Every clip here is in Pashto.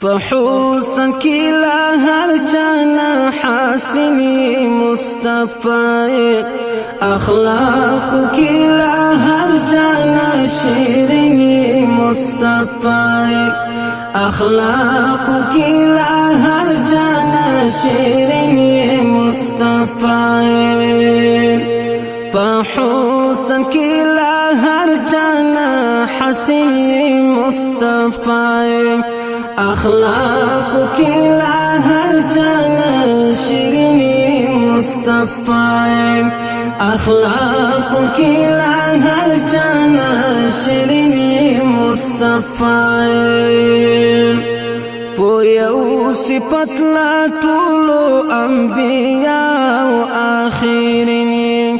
فحسن کی لا ہر جانا حسنی مصطفی اخلاق کی لا ہر جانا شیرینی مصطفی اخلاق کی لا ہر جانا شیرینی مصطفی فحسن کی لا ہر جانا حسنی مصطفی اخلاق کی لا ہر جانا شیرینی مصطفی اخلاق کی لا ہر جانا شیرینی مصطفی پویو صفت لا طولو انبیاء و آخرین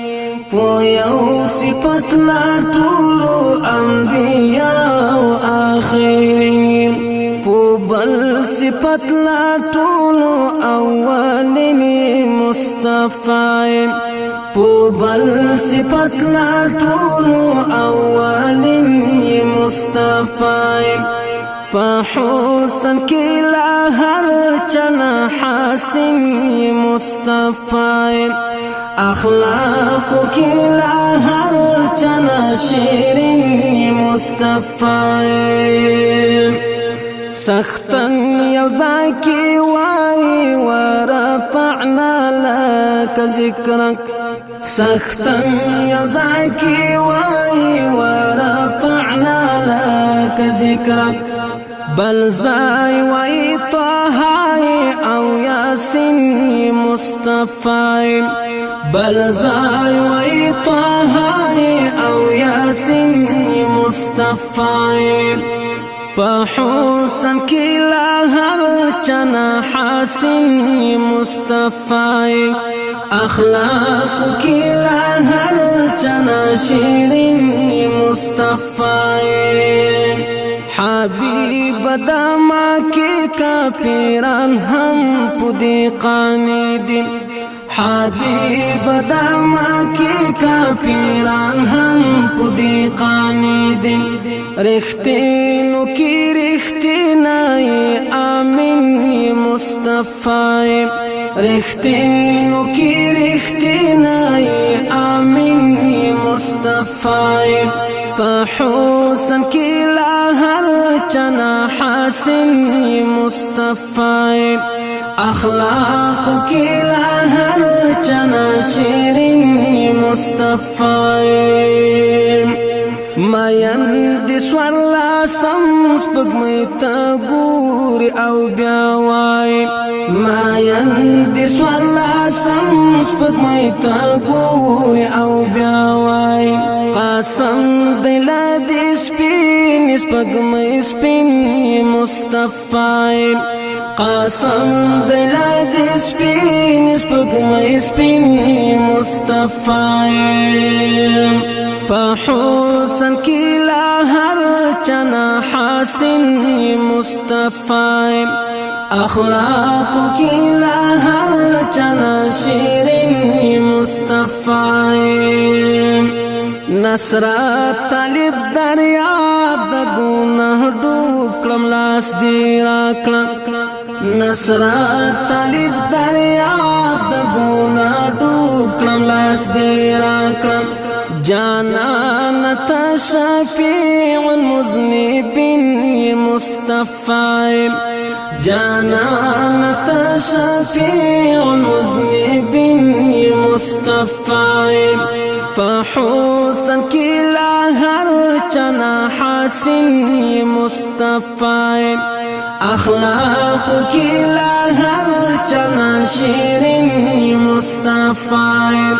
پویو صفت لا طولو انبیاء و آخرین بل صفت لا طولو اولین مصطفی بل صفت لا طولو اولین مصطفی فحسن کی لا ہر چنا حسن مصطفی اخلاق کی لا ہر چنا شیرین مصطفی سختن یوزای کی وای ورفعنا لك ذکرک سختن یوزای کی وای ورفعنا لك ذکرک بل زای وای طه او یاسین مصطفی بل زای وای طه او یاسین مصطفی فحسن کی لا ہر چنا حسن مصطفی اخلاق کی لا ہر چنا شیرین مصطفی حبیب داما کی کافران ہم پدی قانیدین حبیب داما کی کافران ہم پدی قانیدین رختینو کی رختینائی آمین مصطفی رختینو کی رختینائی آمین مصطفی فحسن کی لا ہر چنا حسن مصطفی اخلاق کی لا ہر چنا شیرین مصطفی ماین دی سوارلا سم سپگمی تا گوری او بیاوائی ماین دی سوارلا سم سپگمی تا گوری او بیاوائی قاسم دلا دی سپین سپگمی سپین مصطفی قاسم دلا دی سپین سپگمی سپین مصطفی فحسن کی لا ہر چنا حسن مصطفی اخلاق کی لا ہر چنا شیرین مصطفی نصرت علی دریا د گناہ ډوب کړم لاس دی راکړه نصرت علی دریا د گناہ ډوب کړم لاس دی راکړه جانان شفیع المذنبین مصطفی جانان شفیع المذنبین مصطفی فحسن کی لا ہر چنا حسن مصطفی اخلاق کی لا ہر چنا شیرین مصطفی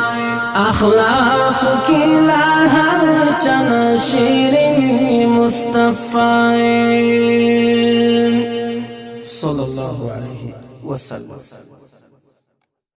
اخلاق کی لا ہر چنا شیرین مصطفی صلی اللہ علیہ وسلم